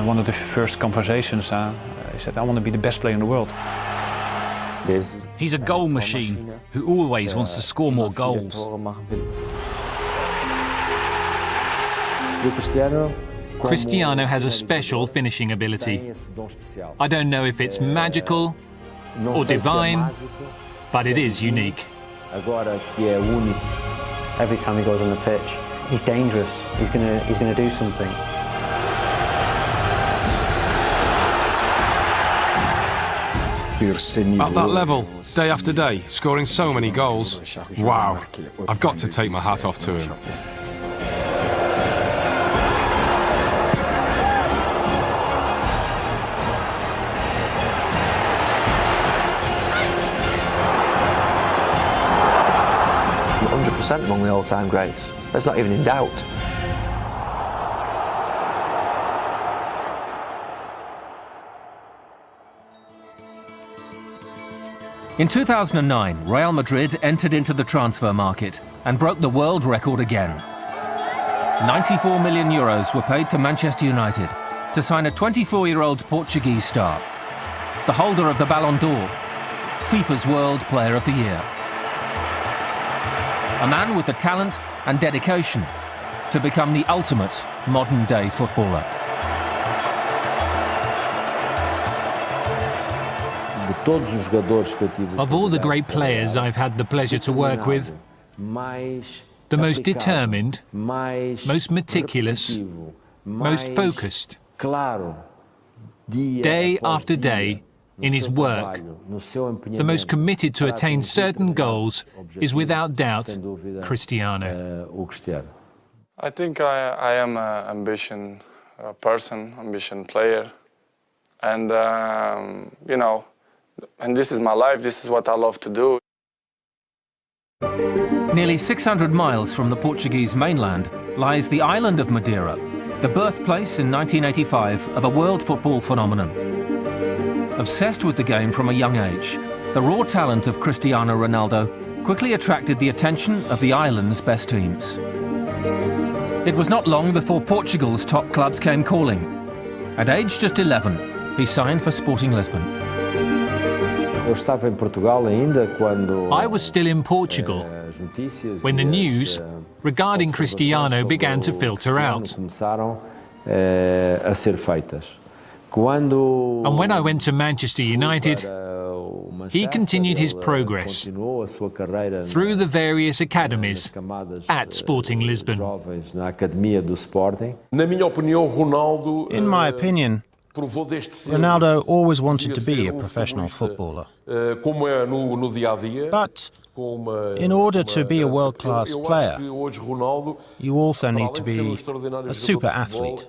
one of the first conversations, he said, I want to be the best player in the world. He's a goal machine who always wants to score more goals. Cristiano has a special finishing ability. I don't know if it's magical or divine, but it is unique. Every time he goes on the pitch, he's dangerous. He's gonna do something. At that level, day after day, scoring so many goals. Wow, I've got to take my hat off to him. Among the all-time greats. That's not even in doubt. In 2009, Real Madrid entered into the transfer market and broke the world record again. 94 million euros were paid to Manchester United to sign a 24-year-old Portuguese star, the holder of the Ballon d'Or, FIFA's World Player of the Year. A man with the talent and dedication to become the ultimate modern-day footballer. Of all the great players I've had the pleasure to work with, the most determined, most meticulous, most focused, day after day in his work, the most committed to attain certain goals is without doubt Cristiano. I think I am an ambition person, ambition player, and you know, and this is my life, this is what I love to do. Nearly 600 miles from the Portuguese mainland lies the island of Madeira, the birthplace in 1985 of a world football phenomenon. Obsessed with the game from a young age, the raw talent of Cristiano Ronaldo quickly attracted the attention of the island's best teams. It was not long before Portugal's top clubs came calling. At age just 11, he signed for Sporting Lisbon. I was still in Portugal when the news regarding Cristiano began to filter out. And when I went to Manchester United, he continued his progress through the various academies at Sporting Lisbon. In my opinion, Ronaldo always wanted to be a professional footballer. But in order to be a world-class player, you also need to be a super athlete.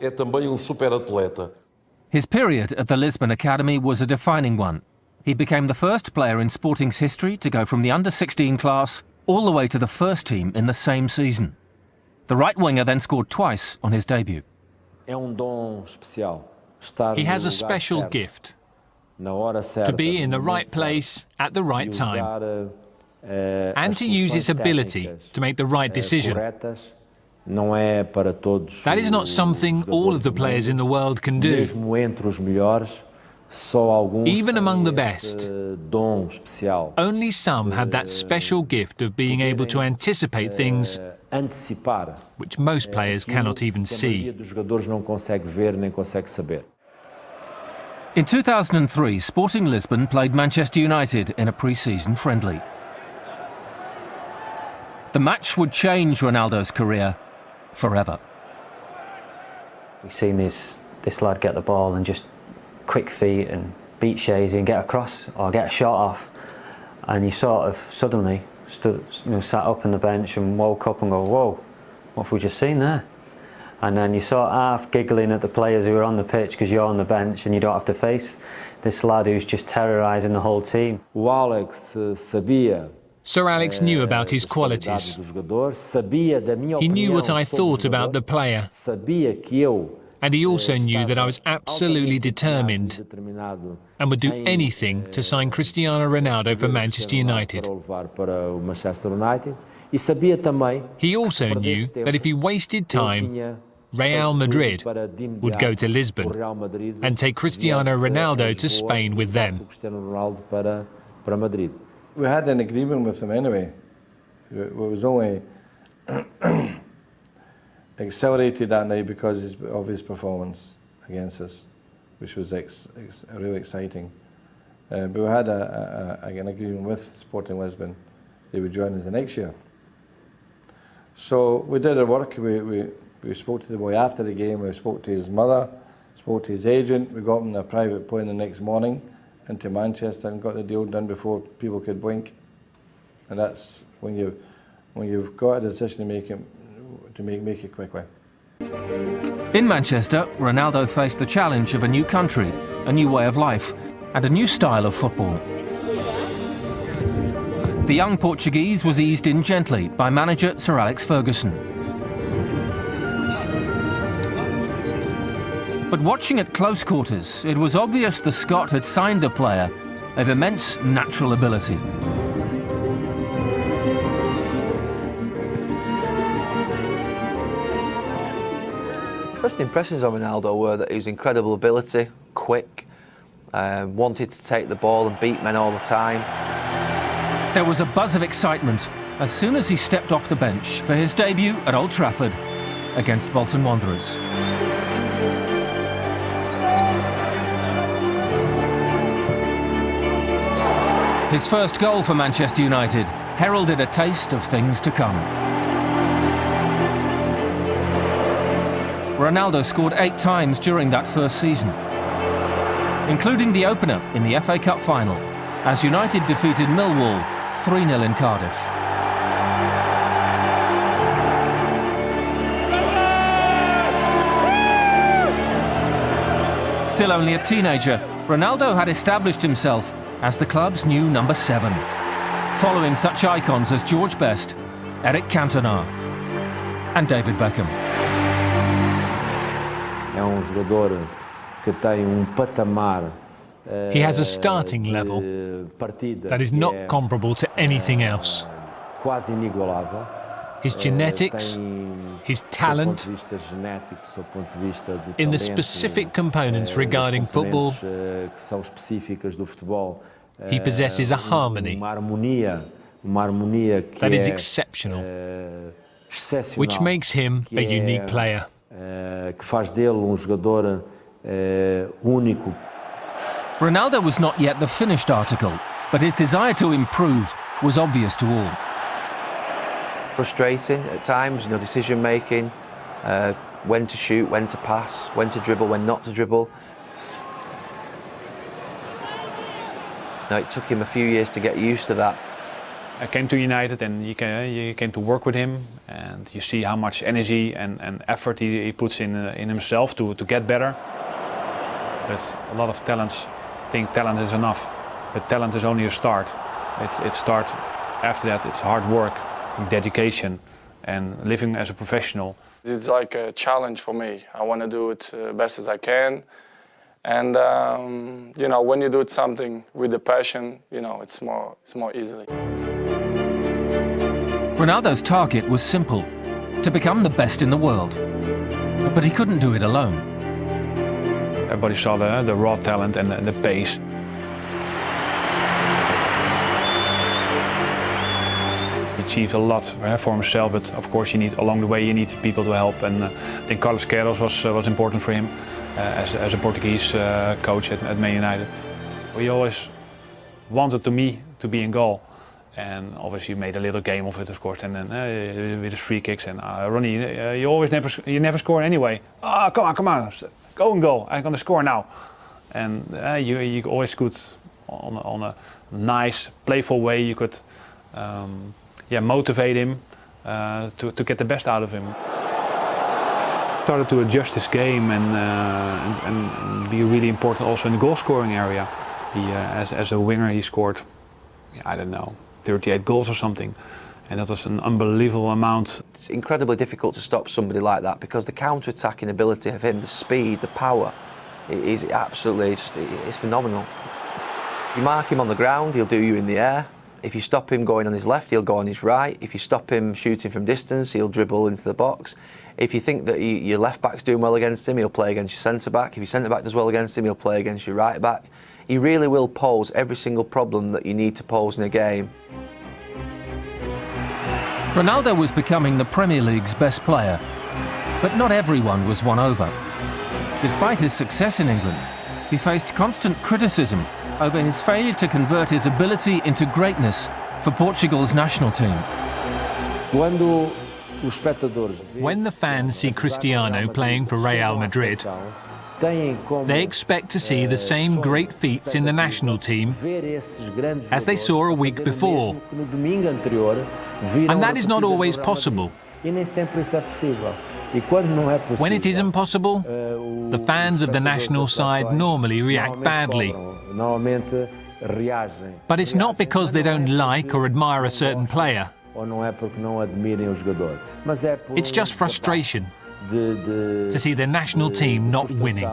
His period at the Lisbon Academy was a defining one. He became the first player in Sporting's history to go from the under-16 class all the way to the first team in the same season. The right winger then scored twice on his debut. He has a special gift to be in the right place at the right time and to use his ability to make the right decision. That is not something all of the players in the world can do. Even among the best, only some have that special gift of being able to anticipate things which most players cannot even see. In 2003, Sporting Lisbon played Manchester United in a pre-season friendly. The match would change Ronaldo's career forever. We've seen this lad get the ball and just quick feet and beat Shazy and get across or get a shot off, and you sort of suddenly sat up on the bench and woke up and go, whoa, what have we just seen there? And then you sort of half giggling at the players who are on the pitch because you're on the bench and you don't have to face this lad who's just terrorising the whole team. Sir Alex knew about his qualities. He knew what I thought about the player. And he also knew that I was absolutely determined and would do anything to sign Cristiano Ronaldo for Manchester United. He also knew that if he wasted time, Real Madrid would go to Lisbon and take Cristiano Ronaldo to Spain with them. We had an agreement with them anyway. It was only accelerated that night because of his performance against us, which was really exciting. But we had an agreement with Sporting Lisbon. They would join us the next year. So we did our work. We spoke to the boy after the game. We spoke to his mother, spoke to his agent. We got him on a private plane the next morning into Manchester and got the deal done before people could blink. And that's when you've got a decision to make it quickly. In Manchester, Ronaldo faced the challenge of a new country, a new way of life, and a new style of football. The young Portuguese was eased in gently by manager Sir Alex Ferguson. But watching at close quarters, it was obvious the Scot had signed a player of immense natural ability. First impressions of Ronaldo were that he was incredible ability, quick, wanted to take the ball and beat men all the time. There was a buzz of excitement as soon as he stepped off the bench for his debut at Old Trafford against Bolton Wanderers. His first goal for Manchester United heralded a taste of things to come. Ronaldo scored 8 times during that first season, including the opener in the FA Cup final, as United defeated Millwall 3-0 in Cardiff. Still only a teenager, Ronaldo had established himself as the club's new number 7, following such icons as George Best, Eric Cantona and David Beckham. He has a starting level that is not comparable to anything else. His genetics, his talent, in the specific components regarding football, he possesses a harmony that is exceptional, which makes him a unique player. Ronaldo was not yet the finished article, but his desire to improve was obvious to all. Frustrating at times, decision making, when to shoot, when to pass, when to dribble, when not to dribble. Now, it took him a few years to get used to that. I came to United and you came to work with him, and you see how much energy and effort he puts in himself to get better. But a lot of talents think talent is enough, but talent is only a start. It starts after that. It's hard work, dedication, and living as a professional. It's like a challenge for me. I want to do it best as I can. And when you do something with the passion, it's more easily. Ronaldo's target was simple: to become the best in the world. But he couldn't do it alone. Everybody saw the raw talent and the pace. He achieved a lot for himself, but of course along the way you need people to help. And I think Carlos Queiroz was important for him as a Portuguese coach at Man United. He always wanted me to be in goal. And obviously made a little game of it, of course, and then with his free kicks. And Ronnie, you never score anyway. Come on, go and goal. I'm gonna score now. And you always could, on a nice, playful way, you could, motivate him to get the best out of him. Started to adjust his game and be really important also in the goal scoring area. He, as a winger, he scored, I don't know, 38 goals or something, and that was an unbelievable amount. It's incredibly difficult to stop somebody like that because the counter-attacking ability of him, the speed, the power, is absolutely it's phenomenal. You mark him on the ground, he'll do you in the air. If you stop him going on his left, he'll go on his right. If you stop him shooting from distance, he'll dribble into the box. If you think that your left back's doing well against him, he'll play against your centre back. If your centre back does well against him, he'll play against your right back. He really will pose every single problem that you need to pose in a game. Ronaldo was becoming the Premier League's best player, but not everyone was won over. Despite his success in England, he faced constant criticism over his failure to convert his ability into greatness for Portugal's national team. When the fans see Cristiano playing for Real Madrid, they expect to see the same great feats in the national team as they saw a week before. And that is not always possible. When it isn't possible, the fans of the national side normally react badly. But it's not because they don't like or admire a certain player. It's just frustration to see their national team not winning.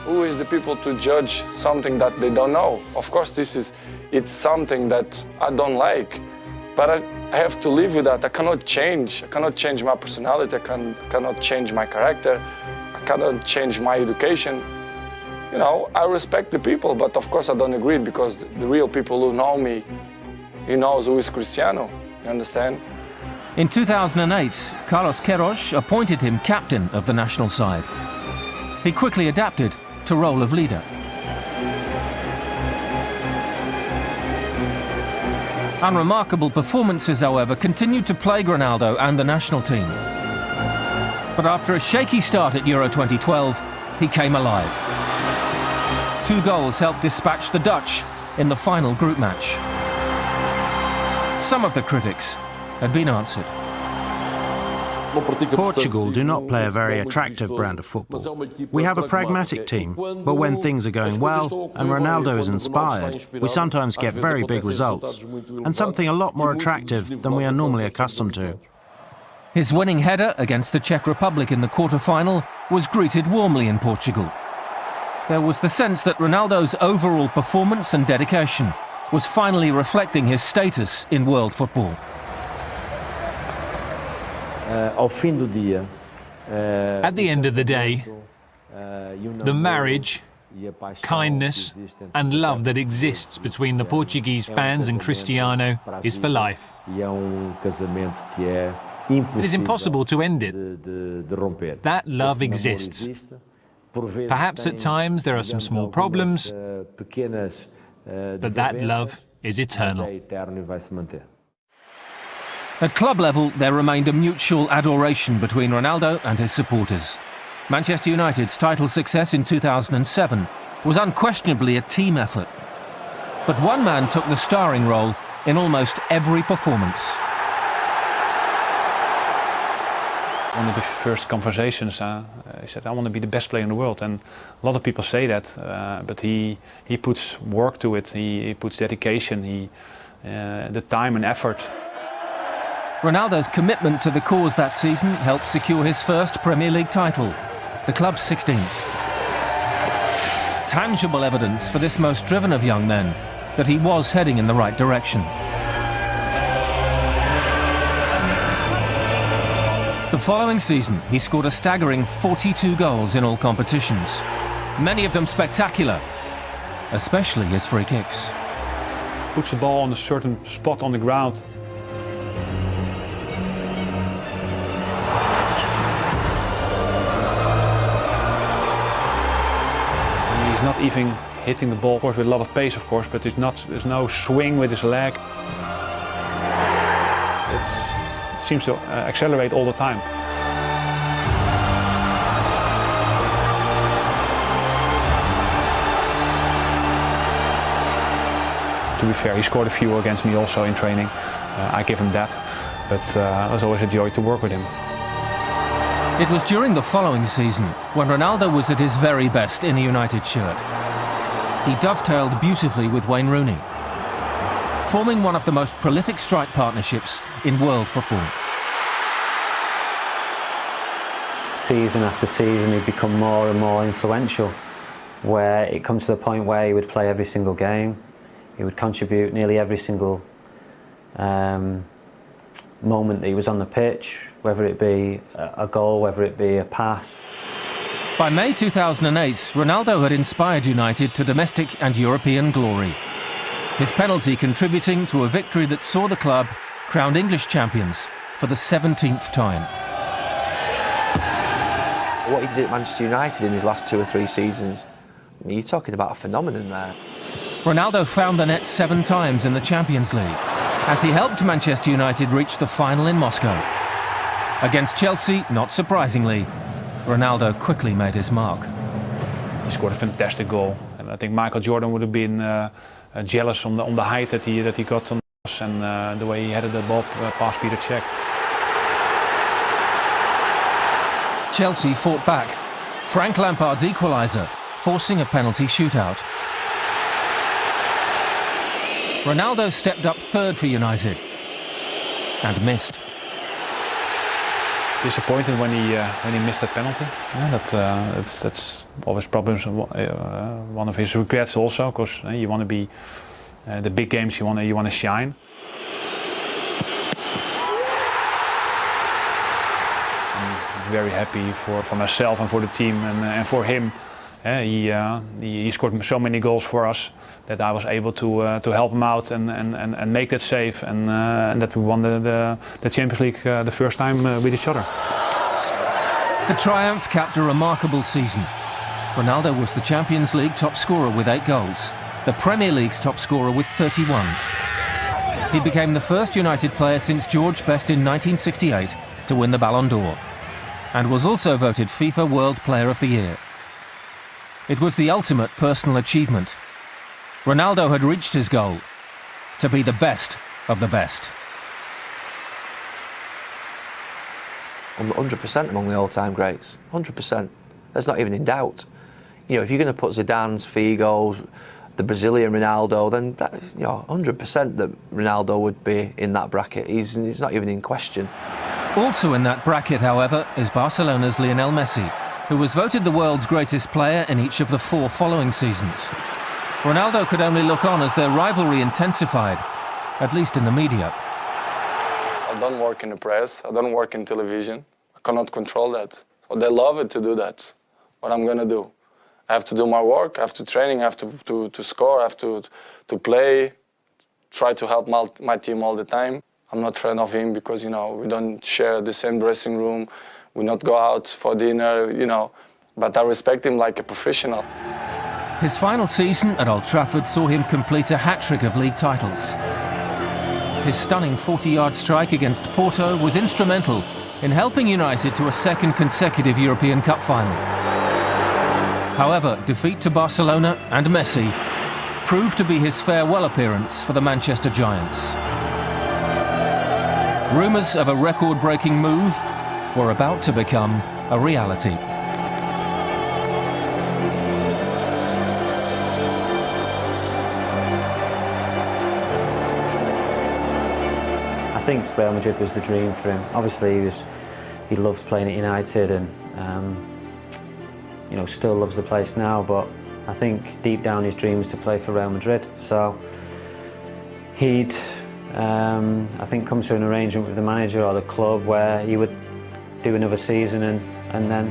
Who is the people to judge something that they don't know? Of course, it's something that I don't like, but I have to live with that. I cannot change. I cannot change my personality. I cannot change my character. I cannot change my education. You know, I respect the people, but of course I don't agree, because the real people who know me, he knows who is Cristiano. You understand? In 2008, Carlos Queiroz appointed him captain of the national side. He quickly adapted to role of leader. Unremarkable performances, however, continued to plague Ronaldo and the national team. But after a shaky start at Euro 2012, he came alive. 2 goals helped dispatch the Dutch in the final group match. Some of the critics had been answered. Portugal do not play a very attractive brand of football. We have a pragmatic team, but when things are going well and Ronaldo is inspired, we sometimes get very big results, and something a lot more attractive than we are normally accustomed to. His winning header against the Czech Republic in the quarter-final was greeted warmly in Portugal. There was the sense that Ronaldo's overall performance and dedication was finally reflecting his status in world football. At the end of the day, the marriage, kindness and love that exists between the Portuguese fans and Cristiano is for life. It is impossible to end it. That love exists. Perhaps at times there are some small problems, but that love is eternal. At club level, there remained a mutual adoration between Ronaldo and his supporters. Manchester United's title success in 2007 was unquestionably a team effort. But one man took the starring role in almost every performance. One of the first conversations, he said, I want to be the best player in the world. And a lot of people say that, but he puts work to it, he puts dedication, the time and effort. Ronaldo's commitment to the cause that season helped secure his first Premier League title, the club's 16th. Tangible evidence for this most driven of young men that he was heading in the right direction. The following season, he scored a staggering 42 goals in all competitions, many of them spectacular, especially his free kicks. Puts the ball on a certain spot on the ground. He's not even hitting the ball, of course, with a lot of pace, of course, but there's no swing with his leg. It seems to accelerate all the time. To be fair, he scored a few against me also in training. I give him that, but it was always a joy to work with him. It was during the following season when Ronaldo was at his very best in a United shirt. He dovetailed beautifully with Wayne Rooney, forming one of the most prolific strike partnerships in world football. Season after season, he'd become more and more influential, where it comes to the point where he would play every single game. He would contribute nearly every single moment that he was on the pitch, whether it be a goal, whether it be a pass. By May 2008, Ronaldo had inspired United to domestic and European glory. His penalty contributing to a victory that saw the club crowned English champions for the 17th time. What he did at Manchester United in his last 2 or 3 seasons, you're talking about a phenomenon there. Ronaldo found the net 7 times in the Champions League, as he helped Manchester United reach the final in Moscow. Against Chelsea, not surprisingly, Ronaldo quickly made his mark. He scored a fantastic goal, and I think Michael Jordan would have been jealous on the height that he got on us and the way he headed the ball past Peter Cech. Chelsea fought back. Frank Lampard's equaliser, forcing a penalty shootout. Ronaldo stepped up third for United and missed. Disappointed when he missed that penalty. Yeah, that's always problems. One of his regrets also, because you want to be the big games. You want to shine. I'm very happy for myself and for the team and for him. He scored so many goals for us that I was able to help him out and make that save and that we won the Champions League the first time with each other. The triumph capped a remarkable season. Ronaldo was the Champions League top scorer with 8 goals, the Premier League's top scorer with 31. He became the first United player since George Best in 1968 to win the Ballon d'Or, and was also voted FIFA World Player of the Year. It was the ultimate personal achievement. Ronaldo had reached his goal, to be the best of the best. 100% among the all-time greats, 100%. That's not even in doubt. You know, if you're going to put Zidane's Figo's, the Brazilian Ronaldo, then that, 100% that Ronaldo would be in that bracket. He's not even in question. Also in that bracket, however, is Barcelona's Lionel Messi, who was voted the world's greatest player in each of the 4 following seasons. Ronaldo could only look on as their rivalry intensified, at least in the media. I don't work in the press, I don't work in television. I cannot control that. So they love it to do that. What I'm gonna do? I have to do my work, I have to training, I have to score, I have to play, try to help my team all the time. I'm not afraid of him because, we don't share the same dressing room, we not go out for dinner, but I respect him like a professional. His final season at Old Trafford saw him complete a hat-trick of league titles. His stunning 40-yard strike against Porto was instrumental in helping United to a second consecutive European Cup final. However, defeat to Barcelona and Messi proved to be his farewell appearance for the Manchester Giants. Rumours of a record-breaking move were about to become a reality. I think Real Madrid was the dream for him. Obviously, he loved playing at United and still loves the place now. But I think deep down his dream was to play for Real Madrid. So he'd, I think, come to an arrangement with the manager or the club where he would do another season and then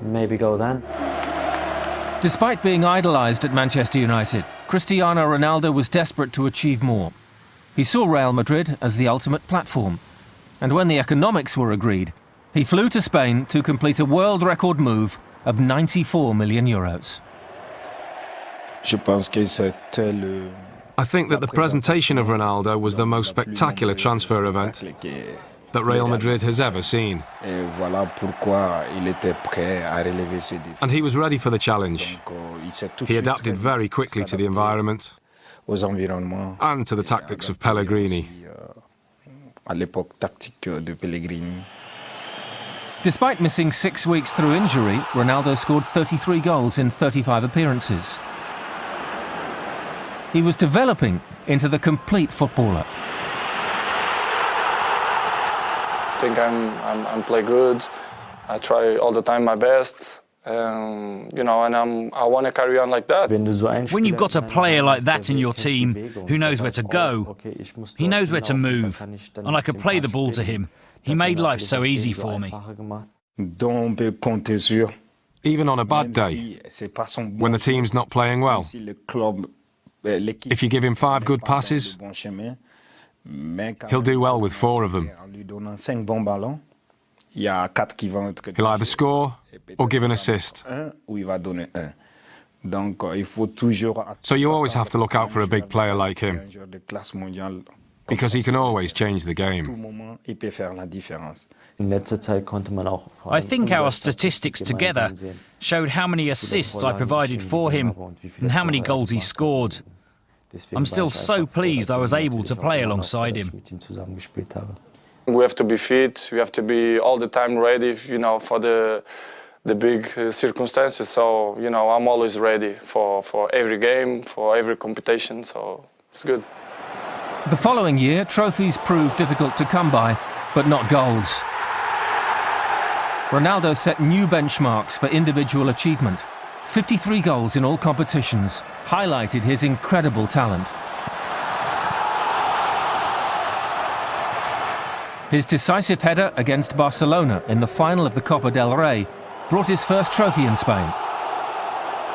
maybe go then. Despite being idolised at Manchester United, Cristiano Ronaldo was desperate to achieve more. He saw Real Madrid as the ultimate platform, and when the economics were agreed, he flew to Spain to complete a world record move of 94 million euros. I think that the presentation of Ronaldo was the most spectacular transfer event that Real Madrid has ever seen. And he was ready for the challenge. He adapted very quickly to the environment and to the tactics of Pellegrini. Despite missing 6 weeks through injury, Ronaldo scored 33 goals in 35 appearances. He was developing into the complete footballer. I think I'm play good. I try all the time my best, You know, and I want to carry on like that. When you've got a player like that in your team who knows where to go, he knows where to move, and I could play the ball to him. He made life so easy for me. Even on a bad day, when the team's not playing well, if you give him 5 good passes, he'll do well with 4 of them. He'll either score or give an assist. So you always have to look out for a big player like him, because he can always change the game. I think our statistics together showed how many assists I provided for him and how many goals he scored. I'm still so pleased I was able to play alongside him. We have to be fit, we have to be all the time ready, you know, for the big circumstances. So, you know, I'm always ready for every game, for every competition, so it's good. The following year, trophies proved difficult to come by, but not goals. Ronaldo set new benchmarks for individual achievement. 53 goals in all competitions highlighted his incredible talent. His decisive header against Barcelona in the final of the Copa del Rey brought his first trophy in Spain.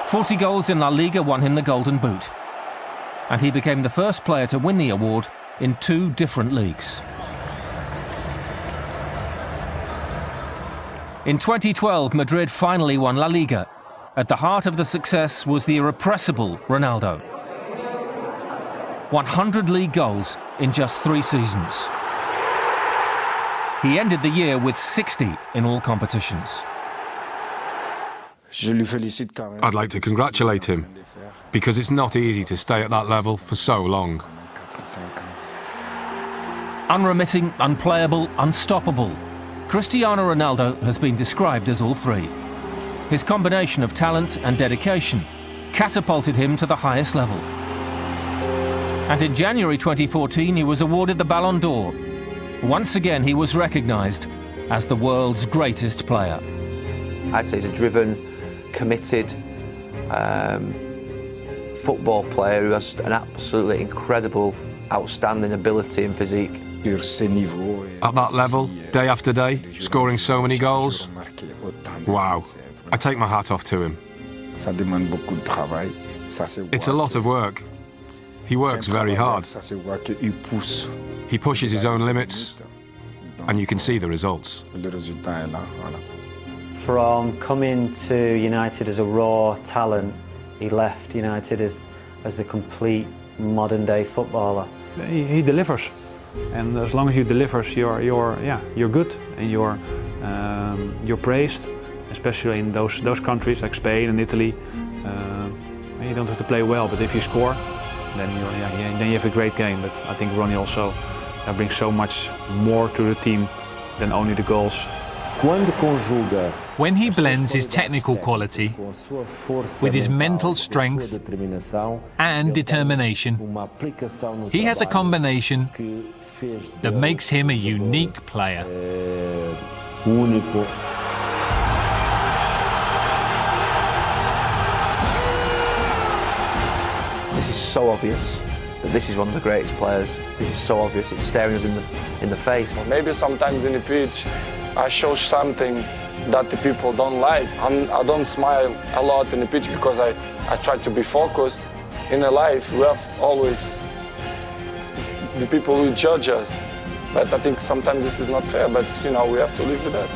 40 goals in La Liga won him the Golden Boot, and he became the first player to win the award in 2 different leagues. In 2012, Madrid finally won La Liga. At the heart of the success was the irrepressible Ronaldo. 100 league goals in just 3 seasons. He ended the year with 60 in all competitions. I'd like to congratulate him, because it's not easy to stay at that level for so long. Unremitting, unplayable, unstoppable. Cristiano Ronaldo has been described as all 3. His combination of talent and dedication catapulted him to the highest level. And in January 2014, he was awarded the Ballon d'Or. Once again, he was recognised as the world's greatest player. I'd say he's a driven, committed football player who has an absolutely incredible, outstanding ability and physique. At that level, day after day, scoring so many goals, wow, I take my hat off to him. It's a lot of work. He works very hard. He pushes his own limits, and you can see the results. From coming to United as a raw talent, he left United as the complete modern-day footballer. He delivers, and as long as you deliver, you're good, and you're praised, especially in those countries like Spain and Italy. You don't have to play well, but if you score, then you have a great game. But I think Ronnie also brings so much more to the team than only the goals. When he blends his technical quality with his mental strength and determination, he has a combination that makes him a unique player. This is so obvious that this is one of the greatest players. This is so obvious, it's staring us in the face. Maybe sometimes in the pitch I show something that the people don't like. I don't smile a lot in the pitch because I try to be focused. In a life, we have always the people who judge us. But I think sometimes this is not fair, but you know, we have to live with that.